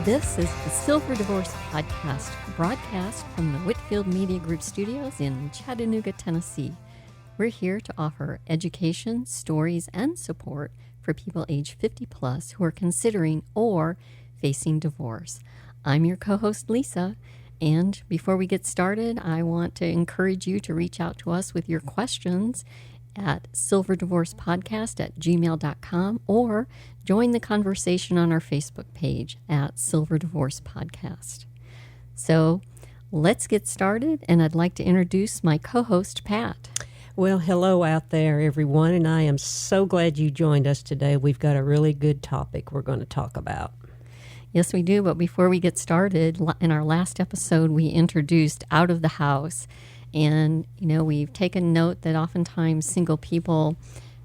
This is the Silver Divorce Podcast, broadcast from the Whitfield Media Group studios in Chattanooga, Tennessee. We're here to offer education, stories, and support for people age 50 plus who are considering or facing divorce. I'm your co-host, Lisa, and before we get started, I want to encourage you to reach out to us with your questions at silverdivorcepodcast@gmail.com or join the conversation on our Facebook page at Silver Divorce Podcast. So let's get started, and I'd like to introduce my co-host, Pat. Well, hello out there, everyone, and I am so glad you joined us today. We've got a really good topic we're going to talk about. Yes, we do, but before we get started, in our last episode, we introduced Out of the House. And, we've taken note that oftentimes single people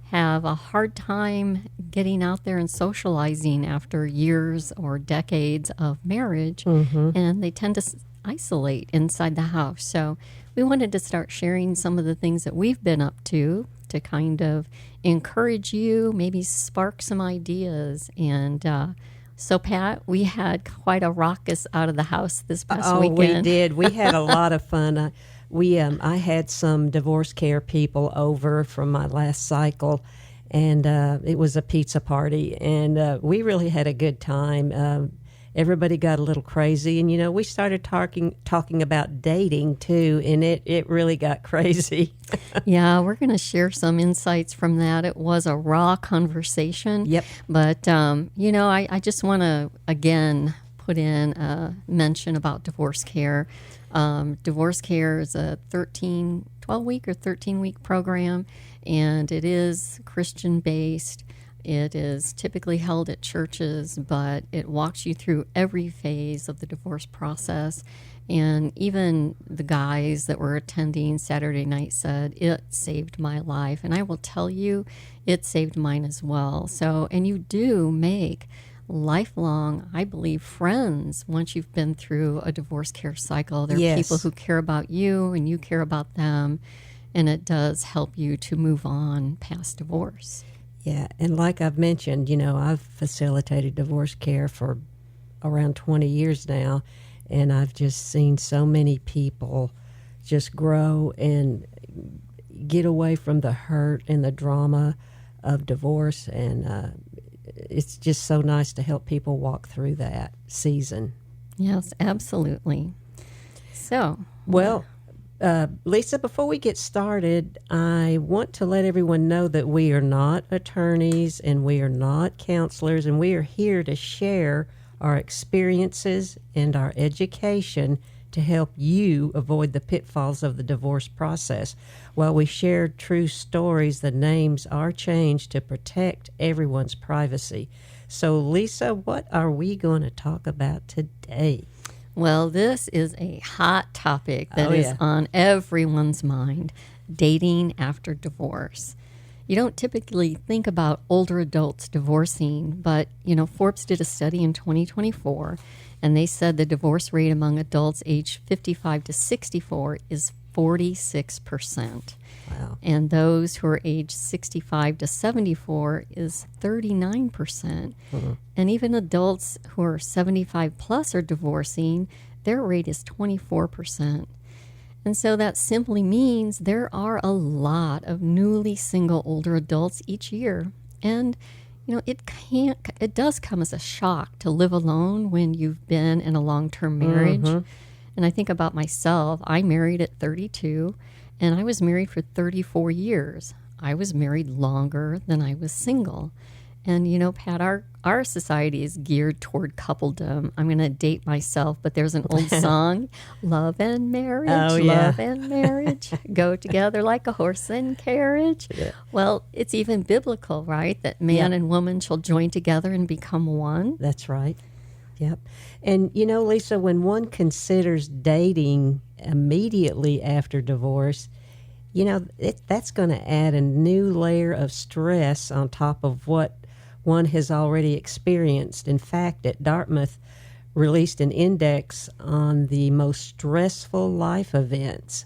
have a hard time getting out there and socializing after years or decades of marriage, and they tend to isolate inside the house. So we wanted to start sharing some of the things that we've been up to kind of encourage you, maybe spark some ideas. And so, Pat, we had quite a raucous Out of the House this past weekend. We did. We had a lot of fun. I had some divorce care people over from my last cycle, and it was a pizza party, and we really had a good time. Everybody got a little crazy, and we started talking about dating too, and it really got crazy. Yeah, we're going to share some insights from that. It was a raw conversation. Yep. But I just want to again put in a mention about divorce care. Divorce care is a 12-week or 13-week program, and it is Christian-based. It is typically held at churches, but it walks you through every phase of the divorce process. And even the guys that were attending Saturday night said, it saved my life. And I will tell you, it saved mine as well. So, and you do make lifelong, I believe, friends once you've been through a divorce care cycle. There are people who care about you and you care about them, and it does help you to move on past divorce. Yeah, and like I've mentioned, I've facilitated divorce care for around 20 years now, and I've just seen so many people just grow and get away from the hurt and the drama of divorce, and it's just so nice to help people walk through that season. Yes, absolutely. So, well, Lisa, before we get started, I want to let everyone know that we are not attorneys and we are not counselors, and we are here to share our experiences and our education to help you avoid the pitfalls of the divorce process. While we share true stories, the names are changed to protect everyone's privacy. So, Lisa, what are we going to talk about today? Well, this is a hot topic that is on everyone's mind, dating after divorce. You don't typically think about older adults divorcing, but, Forbes did a study in 2024, and they said the divorce rate among adults aged 55 to 64 is 46%. Wow. And those who are aged 65 to 74 is 39%. Mm-hmm. And even adults who are 75 plus are divorcing, their rate is 24%. And so that simply means there are a lot of newly single older adults each year. And it does come as a shock to live alone when you've been in a long-term marriage. Mm-hmm. And I think about myself. I married at 32, and I was married for 34 years. I was married longer than I was single. And, Pat, our society is geared toward coupledom. I'm going to date myself, but there's an old song, love and marriage, love and marriage, go together like a horse and carriage. Yeah. Well, it's even biblical, right, that man and woman shall join together and become one. That's right. Yep. And, Lisa, when one considers dating immediately after divorce, that's going to add a new layer of stress on top of what one has already experienced. In fact, at Dartmouth released an index on the most stressful life events.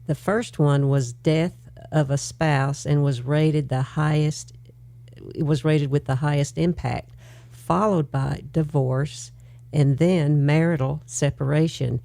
The first one was death of a spouse and was rated the highest. It was rated with the highest impact, followed by divorce and then marital separation.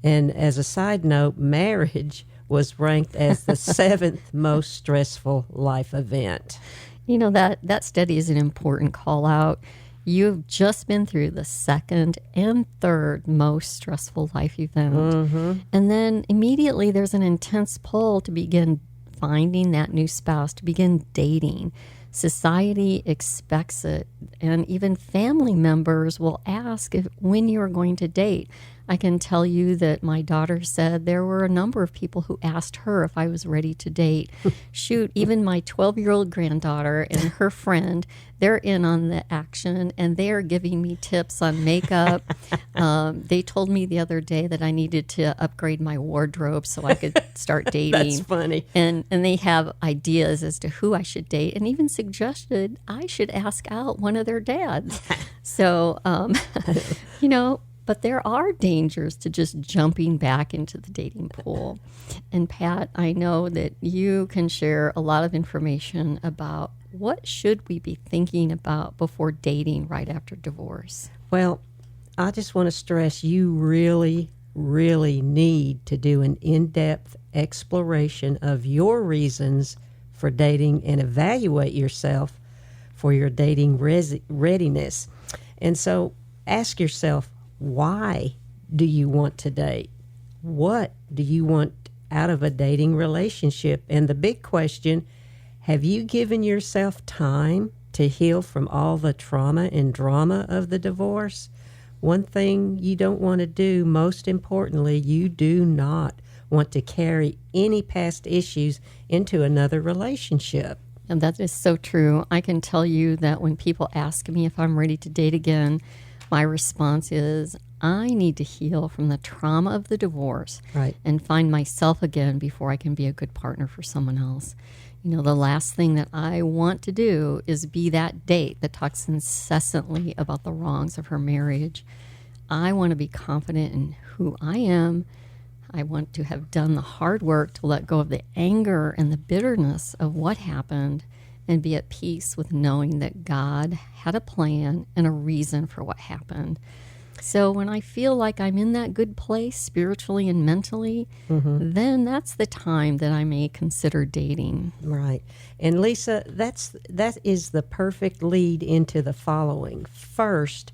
And as a side note, marriage was ranked as the seventh most stressful life event. You know, that study is an important call out. You've just been through the second and third most stressful life event. Mm-hmm. And then immediately there's an intense pull to begin finding that new spouse, to begin dating. Society expects it, and even family members will ask when you're going to date. I can tell you that my daughter said there were a number of people who asked her if I was ready to date. Shoot, even my 12-year-old granddaughter and her friend, they're in on the action, and they are giving me tips on makeup. They told me the other day that I needed to upgrade my wardrobe so I could start dating. That's funny. And they have ideas as to who I should date, and even suggested I should ask out one of their dads. So, you know, but there are dangers to just jumping back into the dating pool. And Pat, I know that you can share a lot of information about what should we be thinking about before dating right after divorce. Well, I just want to stress you really, really need to do an in-depth exploration of your reasons for dating and evaluate yourself for your dating readiness. And so ask yourself, why do you want to date? What do you want out of a dating relationship? And the big question, have you given yourself time to heal from all the trauma and drama of the divorce? One thing you don't want to do, most importantly, you do not want to carry any past issues into another relationship. And that is so true. I can tell you that when people ask me if I'm ready to date again, my response is, I need to heal from the trauma of the divorce, right, and find myself again before I can be a good partner for someone else. You know, the last thing that I want to do is be that date that talks incessantly about the wrongs of her marriage. I want to be confident in who I am. I want to have done the hard work to let go of the anger and the bitterness of what happened, and be at peace with knowing that God had a plan and a reason for what happened. So when I feel like I'm in that good place spiritually and mentally, then that's the time that I may consider dating. Right. And Lisa, that is the perfect lead into the following. First,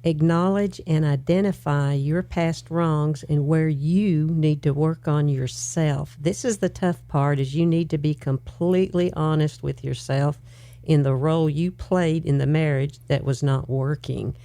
acknowledge and identify your past wrongs and where you need to work on yourself. This is the tough part, is you need to be completely honest with yourself in the role you played in the marriage that was not working.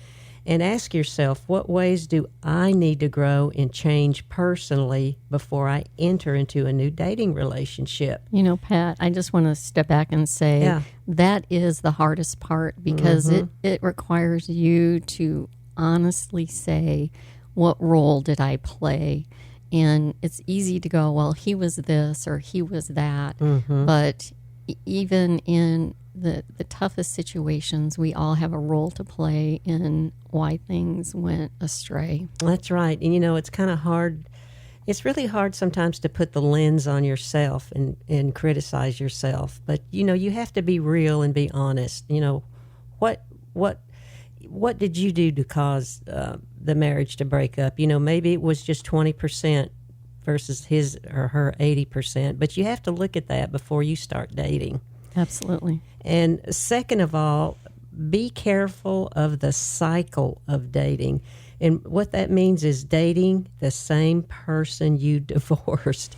And ask yourself, what ways do I need to grow and change personally before I enter into a new dating relationship? You know, Pat, I just want to step back and say that is the hardest part, because it requires you to honestly say, what role did I play? And it's easy to go, well, he was this or he was that. But even in the toughest situations, we all have a role to play in why things went astray. That's right. And, you know, it's kind of hard. It's really hard sometimes to put the lens on yourself and criticize yourself. But, you know, you have to be real and be honest. You know, what did you do to cause the marriage to break up? You know, maybe it was just 20% versus his or her 80%. But you have to look at that before you start dating. Absolutely. And second of all, be careful of the cycle of dating. And what that means is dating the same person you divorced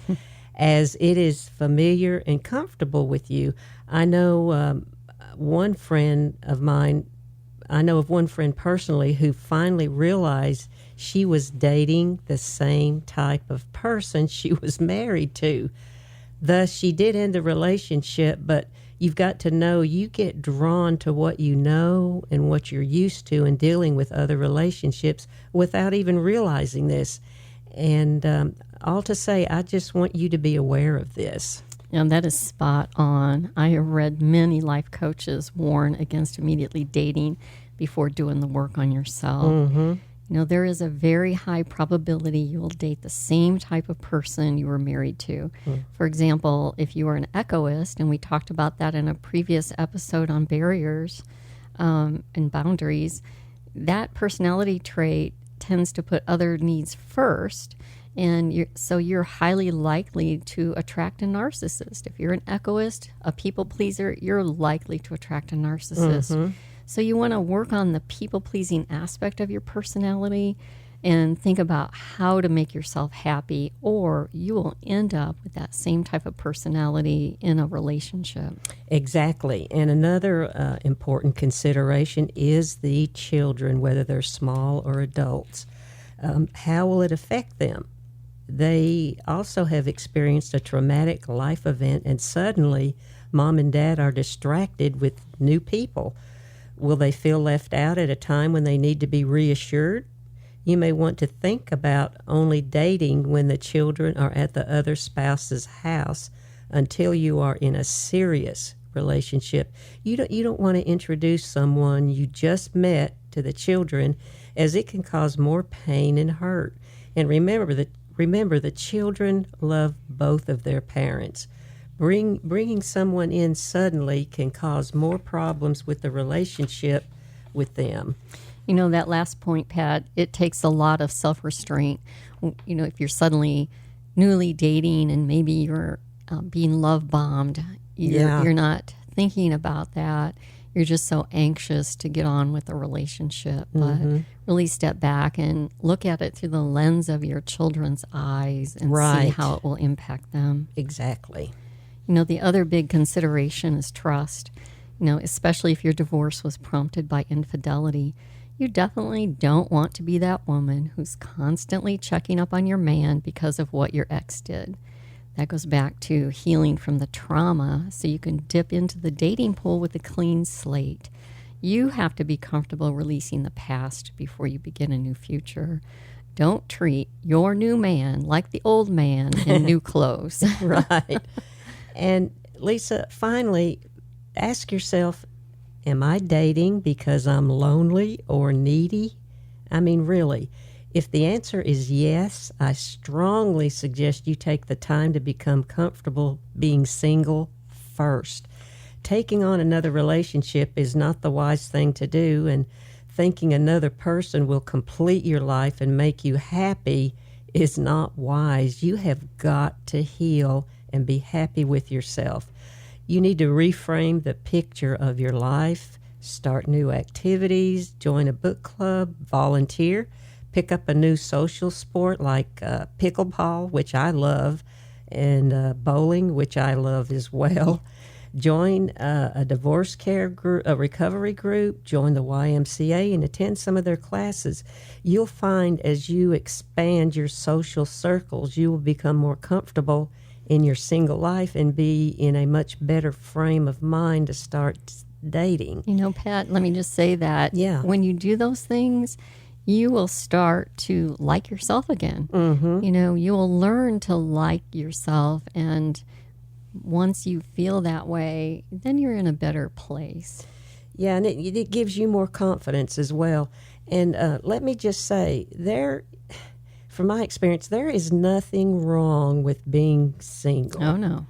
as it is familiar and comfortable with you. I know of one friend personally who finally realized she was dating the same type of person she was married to. Thus, she did end the relationship, but you've got to know you get drawn to what you know and what you're used to in dealing with other relationships without even realizing this. And all to say, I just want you to be aware of this. And that is spot on. I have read many life coaches warn against immediately dating before doing the work on yourself. You know, there is a very high probability you will date the same type of person you were married to. For example, if you are an echoist, and we talked about that in a previous episode on barriers and boundaries, that personality trait tends to put other needs first. And you're highly likely to attract a narcissist. If you're an egoist, a people pleaser, you're likely to attract a narcissist. So you want to work on the people pleasing aspect of your personality and think about how to make yourself happy, or you will end up with that same type of personality in a relationship. Exactly. And another important consideration is the children, whether they're small or adults. How will it affect them? They also have experienced a traumatic life event, and suddenly mom and dad are distracted with new people. Will they feel left out at a time when they need to be reassured? You may want to think about only dating when the children are at the other spouse's house until you are in a serious relationship. You don't want to introduce someone you just met to the children, as it can cause more pain and hurt. And remember, the children love both of their parents. Bringing someone in suddenly can cause more problems with the relationship with them. You know, that last point, Pat, it takes a lot of self-restraint. You know, if you're suddenly newly dating and maybe you're being love bombed, you're not thinking about that. You're just so anxious to get on with the relationship. But really step back and look at it through the lens of your children's eyes and see how it will impact them. Exactly. You know, the other big consideration is trust. You know, especially if your divorce was prompted by infidelity. You definitely don't want to be that woman who's constantly checking up on your man because of what your ex did. That goes back to healing from the trauma so you can dip into the dating pool with a clean slate. You have to be comfortable releasing the past before you begin a new future. Don't treat your new man like the old man in new clothes. Right. And Lisa, finally, ask yourself, am I dating because I'm lonely or needy? I mean, really. If the answer is yes, I strongly suggest you take the time to become comfortable being single first. Taking on another relationship is not the wise thing to do, and thinking another person will complete your life and make you happy is not wise. You have got to heal and be happy with yourself. You need to reframe the picture of your life, start new activities, join a book club, volunteer, pick up a new social sport like pickleball, which I love, and bowling, which I love as well. Join a divorce care group, a recovery group, join the YMCA, and attend some of their classes. You'll find as you expand your social circles, you will become more comfortable in your single life and be in a much better frame of mind to start dating. You know, Pat, let me just say that when you do those things, you will start to like yourself again. You know, you will learn to like yourself, and once you feel that way, then you're in a better place. Yeah, and it gives you more confidence as well. And let me just say, from my experience, there is nothing wrong with being single. Oh, no.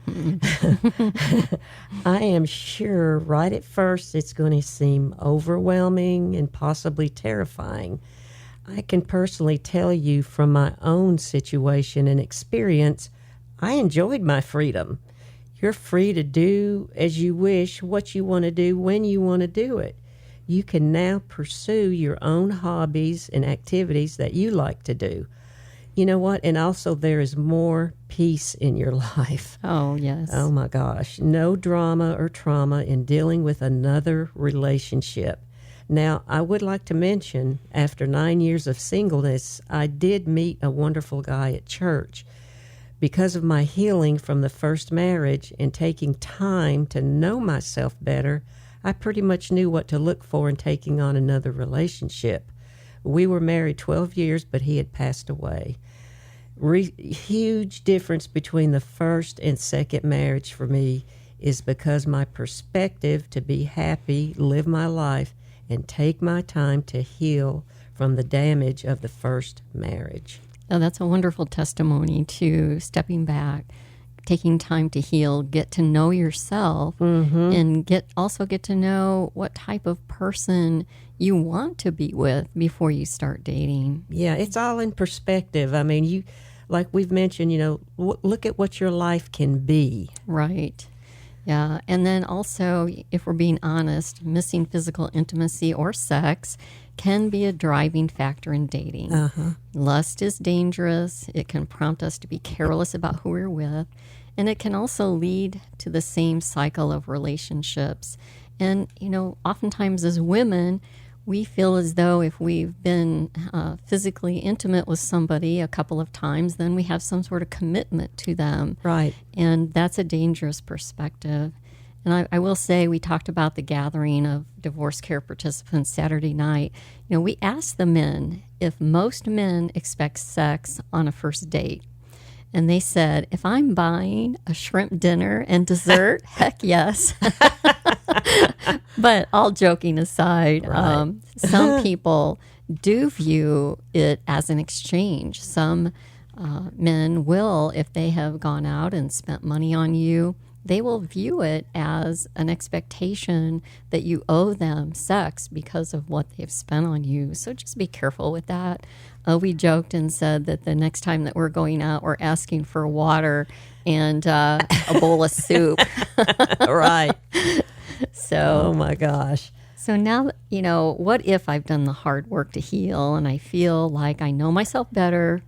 I am sure right at first it's going to seem overwhelming and possibly terrifying. I can personally tell you from my own situation and experience, I enjoyed my freedom. You're free to do as you wish, what you want to do, when you want to do it. You can now pursue your own hobbies and activities that you like to do. You know what? And also there is more peace in your life. Oh, yes. Oh, my gosh. No drama or trauma in dealing with another relationship. Now, I would like to mention, after 9 years of singleness, I did meet a wonderful guy at church. Because of my healing from the first marriage and taking time to know myself better, I pretty much knew what to look for in taking on another relationship. We were married 12 years, but he had passed away. Huge difference between the first and second marriage for me is because my perspective to be happy, live my life, and take my time to heal from the damage of the first marriage. Oh, that's a wonderful testimony to stepping back, taking time to heal, get to know yourself, and get to know what type of person you want to be with before you start dating. Yeah, it's all in perspective. I mean, like we've mentioned, look at what your life can be. Right. Yeah. And then also, if we're being honest, missing physical intimacy or sex can be a driving factor in dating. Lust is dangerous. It can prompt us to be careless about who we're with. And it can also lead to the same cycle of relationships. And, oftentimes as women, we feel as though if we've been physically intimate with somebody a couple of times, then we have some sort of commitment to them. Right. And that's a dangerous perspective. And I will say, we talked about the gathering of divorce care participants Saturday night. We asked the men if most men expect sex on a first date. And they said, if I'm buying a shrimp dinner and dessert, heck yes. But all joking aside, right. Some people do view it as an exchange. Some men will, if they have gone out and spent money on you, they will view it as an expectation that you owe them sex because of what they've spent on you. So just be careful with that. We joked and said that the next time that we're going out, we're asking for water and a bowl of soup. Right. So, oh my gosh. So now, what if I've done the hard work to heal and I feel like I know myself better?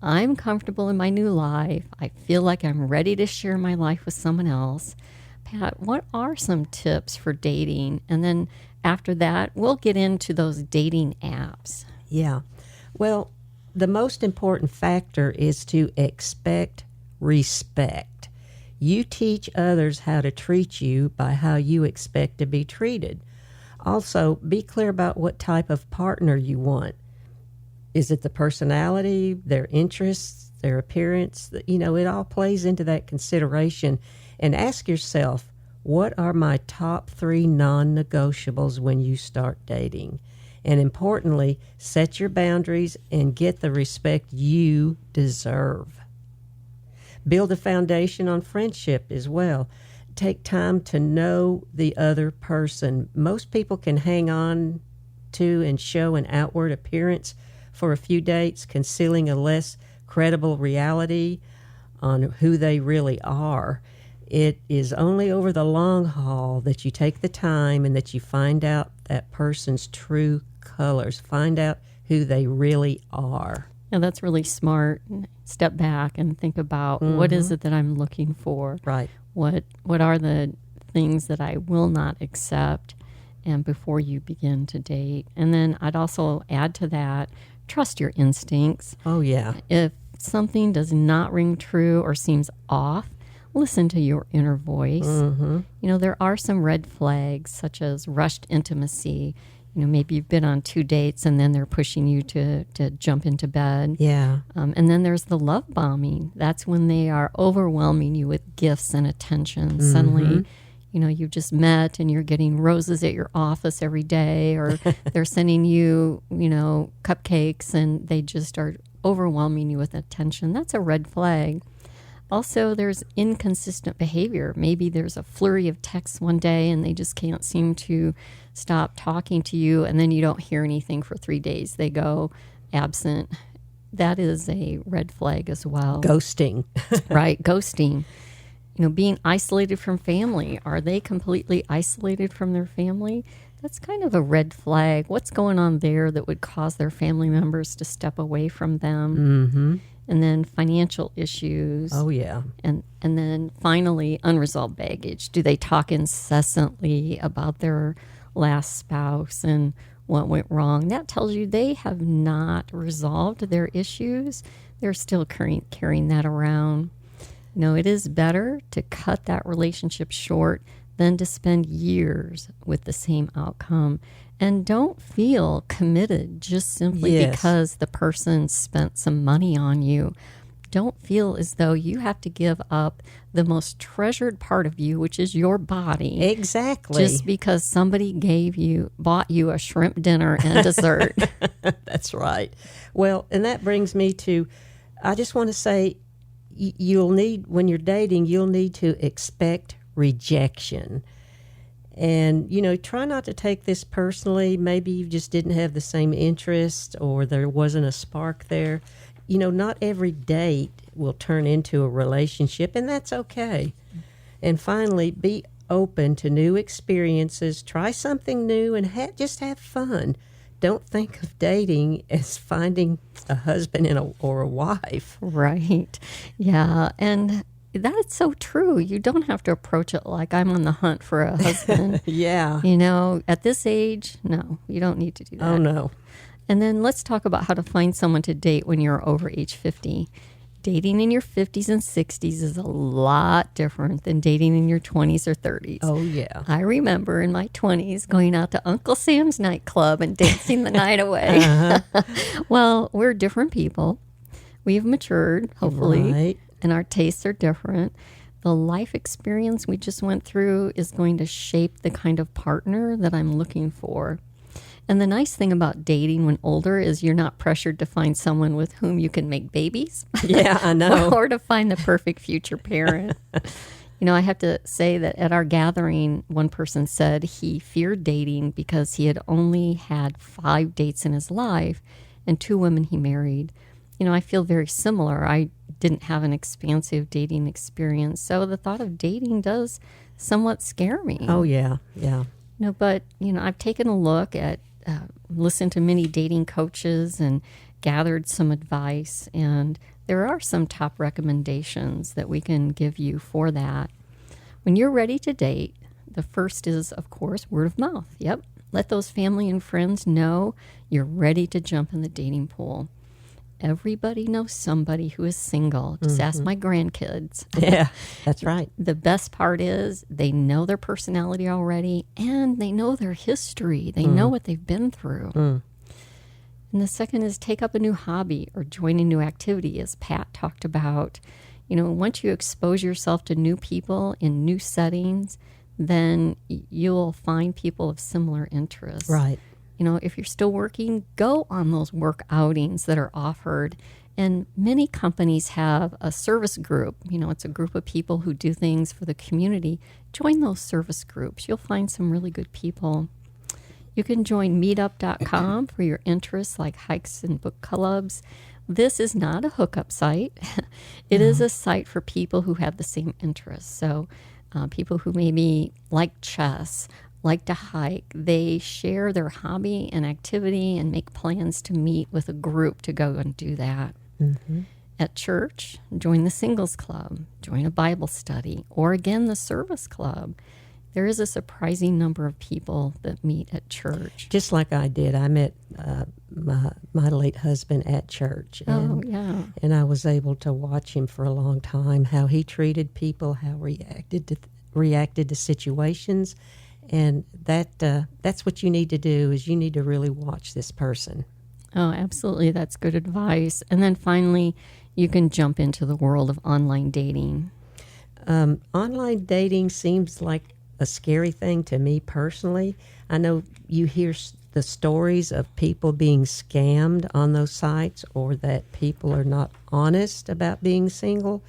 I'm comfortable in my new life. I feel like I'm ready to share my life with someone else. Pat, what are some tips for dating? And then after that, we'll get into those dating apps. Yeah. Well, the most important factor is to expect respect. You teach others how to treat you by how you expect to be treated. Also, be clear about what type of partner you want. Is it the personality, their interests, their appearance? It all plays into that consideration. And ask yourself, what are my top 3 non-negotiables when you start dating? And importantly, set your boundaries and get the respect you deserve. Build a foundation on friendship as well. Take time to know the other person. Most people can hang on to and show an outward appearance for a few dates, concealing a less credible reality on who they really are. It is only over the long haul that you take the time and that you find out that person's true colors. Find out who they really are. Yeah, that's really smart. Step back and think about what is it that I'm looking for? Right. What are the things that I will not accept? And before you begin to date. And then I'd also add to that, trust your instincts. Oh, yeah. If something does not ring true or seems off, listen to your inner voice. There are some red flags, such as rushed intimacy. Maybe you've been on 2 dates and then they're pushing you to jump into bed. Yeah. And then there's the love bombing. That's when they are overwhelming you with gifts and attention. Suddenly, you've just met and you're getting roses at your office every day, or they're sending you, cupcakes, and they just are overwhelming you with attention. That's a red flag. Also, there's inconsistent behavior. Maybe there's a flurry of texts one day and they just can't seem to stop talking to you, and then you don't hear anything for 3 days. They go absent. That is a red flag as well. Ghosting. Right, ghosting. Being isolated from family. Are they completely isolated from their family? That's kind of a red flag. What's going on there that would cause their family members to step away from them? And then financial issues. Oh, yeah. And then finally, unresolved baggage. Do they talk incessantly about their last spouse and what went wrong? That tells you they have not resolved their issues. They're still carrying that around. It is better to cut that relationship short than to spend years with the same outcome. And don't feel committed just simply because the person spent some money on you. Don't feel as though you have to give up the most treasured part of you, which is your body. Exactly. Just because somebody bought you a shrimp dinner and dessert. That's right. Well, and that brings me to, I just want to say, you'll need, when you're dating, you'll need to expect rejection. And, try not to take this personally. Maybe you just didn't have the same interest or there wasn't a spark there. Not every date will turn into a relationship, and that's okay. And finally, be open to new experiences. Try something new and just have fun. Don't think of dating as finding a husband or a wife. Right. Yeah. And that's so true. You don't have to approach it like I'm on the hunt for a husband. Yeah. At this age, no, you don't need to do that. Oh, no. And then let's talk about how to find someone to date when you're over age 50. Dating in your 50s and 60s is a lot different than dating in your 20s or 30s. Oh, yeah. I remember in my 20s going out to Uncle Sam's nightclub and dancing the night away. Uh-huh. Well, we're different people. We've matured, hopefully, right. And our tastes are different. The life experience we just went through is going to shape the kind of partner that I'm looking for. And the nice thing about dating when older is you're not pressured to find someone with whom you can make babies. Yeah, I know. or to find the perfect future parent. I have to say that at our gathering, one person said he feared dating because he had only had 5 dates in his life and 2 women he married. I feel very similar. I didn't have an expansive dating experience, so the thought of dating does somewhat scare me. Oh, yeah, yeah. But, I've taken a look at, listened to many dating coaches and gathered some advice, and there are some top recommendations that we can give you for that. When you're ready to date, the first is, of course, word of mouth. Yep. Let those family and friends know you're ready to jump in the dating pool. Everybody knows somebody who is single. Just ask my grandkids. Yeah, that's right. The best part is they know their personality already, and they know their history. They know what they've been through. And the second is take up a new hobby or join a new activity, as Pat talked about. Once you expose yourself to new people in new settings, then you'll find people of similar interests. Right. If you're still working, go on those work outings that are offered. And many companies have a service group. It's a group of people who do things for the community. Join those service groups. You'll find some really good people. You can join meetup.com for your interests like hikes and book clubs. This is not a hookup site. It is a site for people who have the same interests. So people who maybe like chess, like to hike, they share their hobby and activity and make plans to meet with a group to go and do that. Mm-hmm. At church, join the singles club, join a Bible study, or again, the service club. There is a surprising number of people that meet at church. Just like I did. I met my late husband at church. And I was able to watch him for a long time, how he treated people, how reacted to situations. And that's what you need to do, is you need to really watch this person. Oh, absolutely. That's good advice. And then finally, you can jump into the world of online dating. Online dating seems like a scary thing to me personally. I know you hear the stories of people being scammed on those sites, or that people are not honest about being single.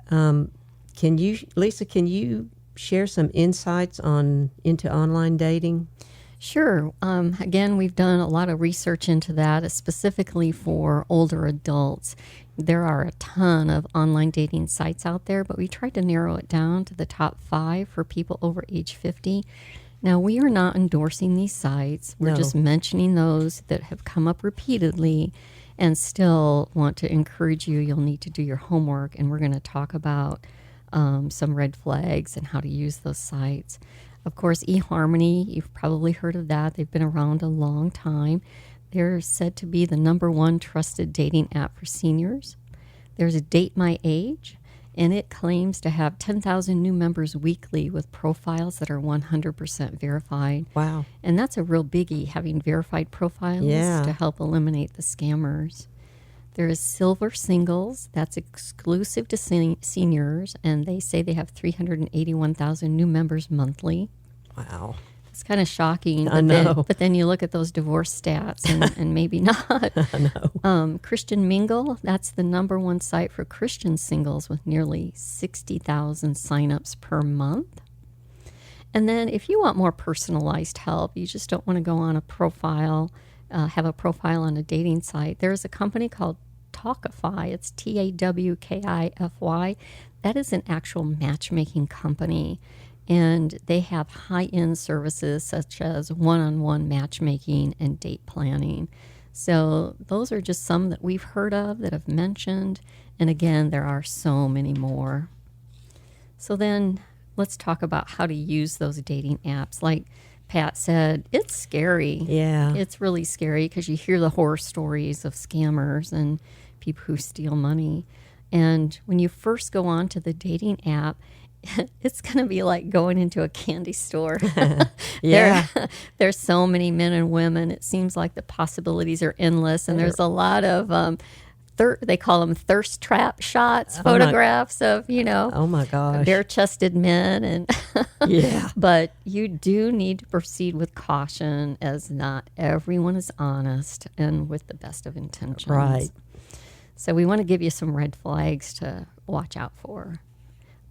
Lisa, can you share some insights into online dating? Sure. Again, we've done a lot of research into that, specifically for older adults. There are a ton of online dating sites out there, but we tried to narrow it down to the top 5 for people over age 50. Now, we are not endorsing these sites. We're just mentioning those that have come up repeatedly, and still want to encourage you. You'll need to do your homework, and we're going to talk about some red flags and how to use those sites. Of course, eHarmony, you've probably heard of that. They've been around a long time. They're said to be the #1 trusted dating app for seniors. There's Date My Age, and it claims to have 10,000 new members weekly with profiles that are 100% verified. Wow. And that's a real biggie, having verified profiles to help eliminate the scammers. There is Silver Singles. That's exclusive to seniors, and they say they have 381,000 new members monthly. Wow. It's kind of shocking. I know. But then you look at those divorce stats and maybe not. I know. Christian Mingle, that's the number one site for Christian singles with nearly 60,000 signups per month. And then if you want more personalized help, you just don't want to go on a profile, have a profile on a dating site, there's a company called Talkify. It's Tawkify. That is an actual matchmaking company. And they have high-end services such as one-on-one matchmaking and date planning. So those are just some that we've heard of that have mentioned. And again, there are so many more. So then let's talk about how to use those dating apps. Like Pat said, it's scary. Yeah. It's really scary because you hear the horror stories of scammers and people who steal money. And when you first go on to the dating app, it's going to be like going into a candy store. Yeah. There's so many men and women. It seems like the possibilities are endless. And there's a lot of, they call them thirst trap shots, photographs of, Oh my gosh. bare-chested men. And Yeah. But you do need to proceed with caution, as not everyone is honest and with the best of intentions. Right. So we want to give you some red flags to watch out for.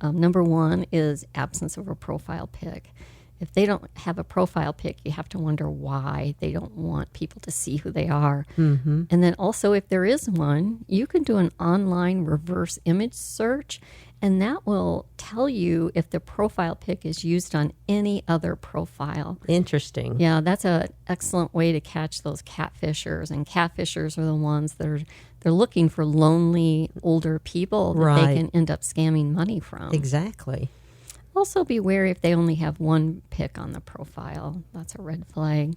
Number one is absence of a profile pic. If they don't have a profile pic, you have to wonder why they don't want people to see who they are. Mm-hmm. And then also, if there is one, you can do an online reverse image search, and that will tell you if the profile pic is used on any other profile. Interesting. Yeah, that's an excellent way to catch those catfishers. And catfishers are the ones that they're looking for lonely older people that they can end up scamming money from. Exactly. Also be wary if they only have one pic on the profile. That's a red flag.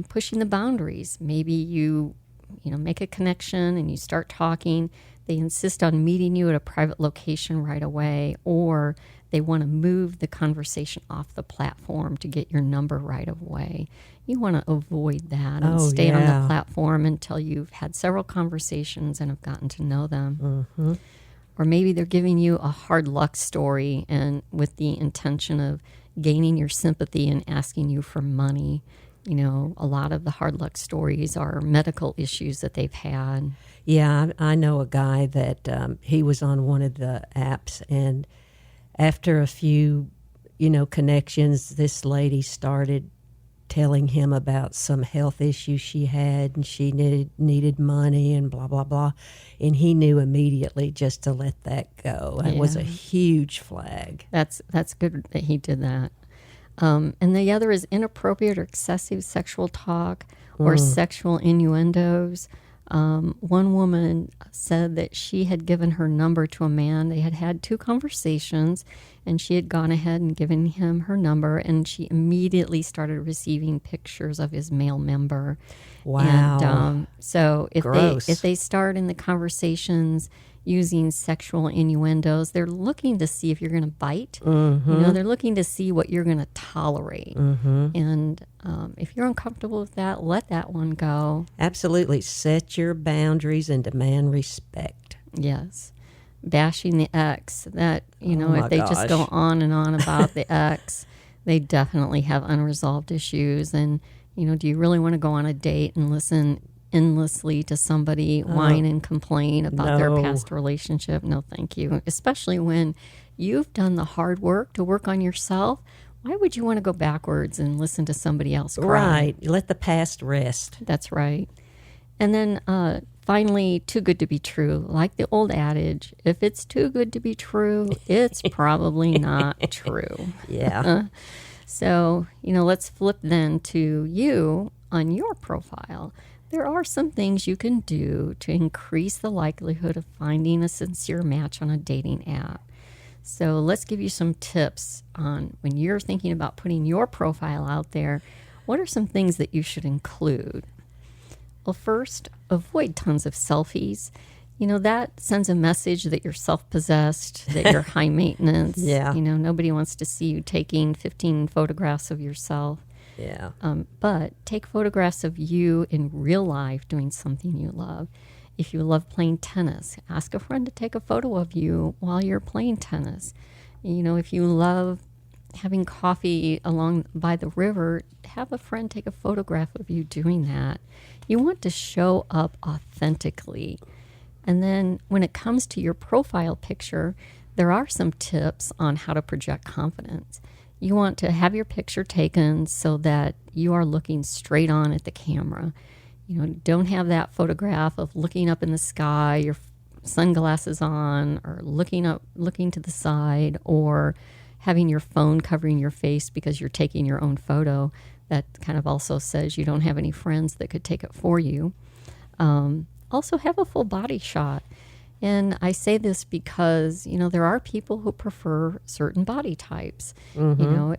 Pushing the boundaries. Maybe you make a connection and you start talking. They insist on meeting you at a private location right away, or they want to move the conversation off the platform to get your number right away. You want to avoid that and stay on the platform until you've had several conversations and have gotten to know them. Mm-hmm. Or maybe they're giving you a hard luck story and with the intention of gaining your sympathy and asking you for money. A lot of the hard luck stories are medical issues that they've had. Yeah, I know a guy that he was on one of the apps, and after a few, connections, this lady started telling him about some health issues she had, and she needed money and blah, blah, blah. And he knew immediately just to let that go. It was a huge flag. That's good that he did that. And the other is inappropriate or excessive sexual talk or sexual innuendos. One woman said that she had given her number to a man. They had had 2 conversations, and she had gone ahead and given him her number, and she immediately started receiving pictures of his male member. Wow. And so Gross. if they start in the conversations using sexual innuendos, they're looking to see if you're going to bite. Mm-hmm. They're looking to see what you're going to tolerate. Mm-hmm. And if you're uncomfortable with that, let that one go. Absolutely. Set your boundaries and demand respect. Yes. Bashing the ex. That, if they just go gosh. on and on about the ex, they definitely have unresolved issues. And, do you really want to go on a date and listen endlessly to somebody whine and complain about their past relationship? No, thank you. Especially when you've done the hard work to work on yourself. Why would you want to go backwards and listen to somebody else cry? Right. Let the past rest. That's right. And then finally, too good to be true. Like the old adage, if it's too good to be true, it's probably not true. Yeah. So, let's flip then to you on your profile. There are some things you can do to increase the likelihood of finding a sincere match on a dating app. So let's give you some tips on when you're thinking about putting your profile out there. What are some things that you should include? Well, first, avoid tons of selfies. That sends a message that you're self-possessed, that you're high maintenance. Yeah. Nobody wants to see you taking 15 photographs of yourself. Yeah. But take photographs of you in real life doing something you love. If you love playing tennis, ask a friend to take a photo of you while you're playing tennis. If you love having coffee along by the river, have a friend take a photograph of you doing that. You want to show up authentically. And then when it comes to your profile picture, there are some tips on how to project confidence. You want to have your picture taken so that you are looking straight on at the camera. Don't have that photograph of looking up in the sky, your sunglasses on, or looking to the side, or having your phone covering your face because you're taking your own photo. That kind of also says you don't have any friends that could take it for you. Also have a full body shot. And I say this because, there are people who prefer certain body types. Mm-hmm.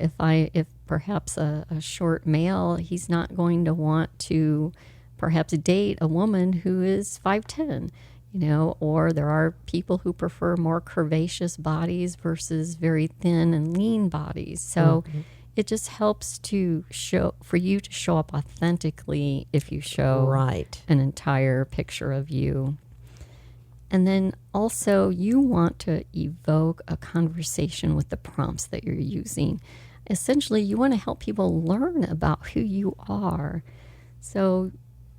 If perhaps a short male, he's not going to want to perhaps date a woman who is 5'10", or there are people who prefer more curvaceous bodies versus very thin and lean bodies. So it just helps for you to show up authentically if you show an entire picture of you. And then also you want to evoke a conversation with the prompts that you're using. Essentially, you want to help people learn about who you are. So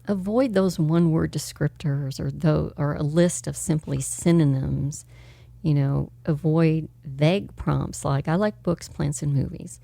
avoid those one-word descriptors or a list of simply synonyms. Avoid vague prompts like, I like books, plants, and movies.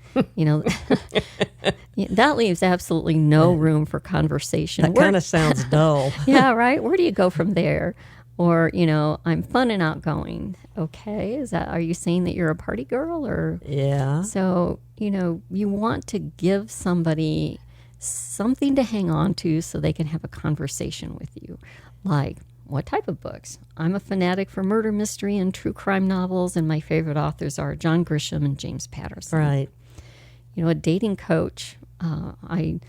That leaves absolutely no room for conversation. That kind of sounds dull. Yeah, right? Where do you go from there? Or, I'm fun and outgoing. Okay, are you saying that you're a party girl? Or yeah. So, you want to give somebody something to hang on to so they can have a conversation with you. Like, what type of books? I'm a fanatic for murder mystery and true crime novels, and my favorite authors are John Grisham and James Patterson. Right. A dating coach I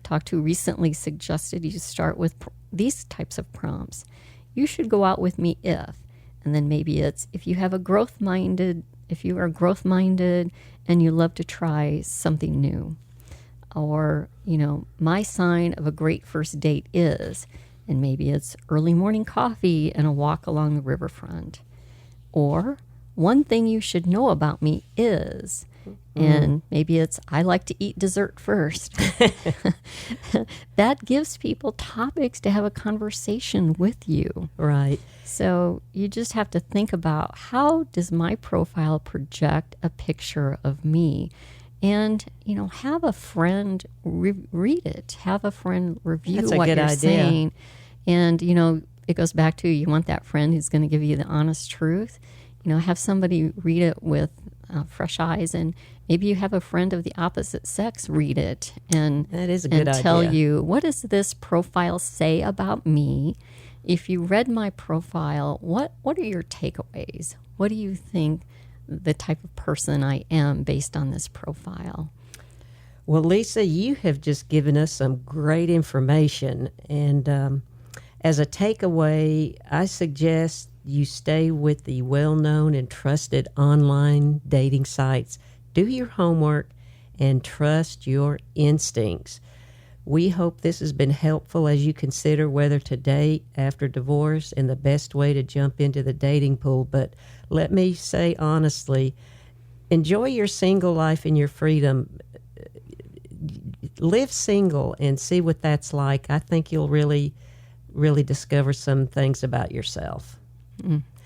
talked to recently suggested you start with these types of prompts. You should go out with me if, and then maybe it's if you are growth minded and you love to try something new. Or, my sign of a great first date is, and maybe it's early morning coffee and a walk along the riverfront. Or, one thing you should know about me is, and maybe it's I like to eat dessert first. That gives people topics to have a conversation with you. Right. So you just have to think about, how does my profile project a picture of me? And, have a friend read it. Have a friend review what you're saying. And, it goes back to, you want that friend who's going to give you the honest truth. Have somebody read it with fresh eyes, and maybe you have a friend of the opposite sex read it and that is a good idea. Tell you, what does this profile say about me? If you read my profile, what are your takeaways? What do you think the type of person I am based on this profile? Well, Lisa, you have just given us some great information. And as a takeaway, I suggest you stay with the well-known and trusted online dating sites. Do your homework and trust your instincts. We hope this has been helpful as you consider whether to date after divorce and the best way to jump into the dating pool. But let me say honestly, enjoy your single life and your freedom. Live single and see what that's like. I think you'll really, really discover some things about yourself.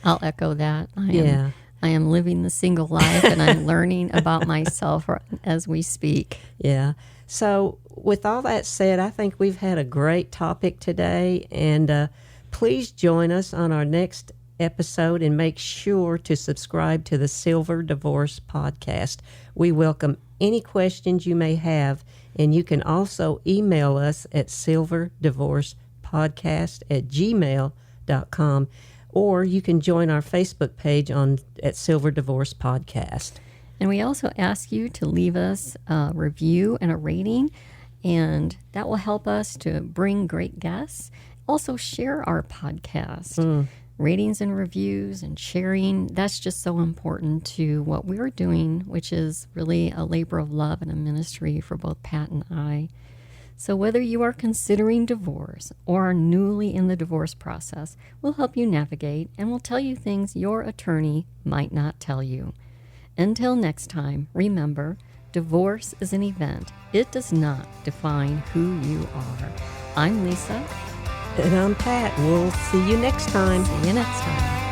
I'll echo that. I am living the single life, and I'm learning about myself as we speak. Yeah. So with all that said, I think we've had a great topic today, and please join us on our next episode and make sure to subscribe to the Silver Divorce Podcast. We welcome any questions you may have, and you can also email us at silverdivorcepodcast@gmail.com, or you can join our Facebook page at Silver Divorce Podcast. And we also ask you to leave us a review and a rating, and that will help us to bring great guests. Also, share our podcast. Ratings and reviews and sharing, that's just so important to what we're doing, which is really a labor of love and a ministry for both Pat and I. So whether you are considering divorce or are newly in the divorce process, we'll help you navigate, and we'll tell you things your attorney might not tell you. Until next time, remember, divorce is an event. It does not define who you are. I'm Lisa. And I'm Pat. We'll see you next time. See you next time.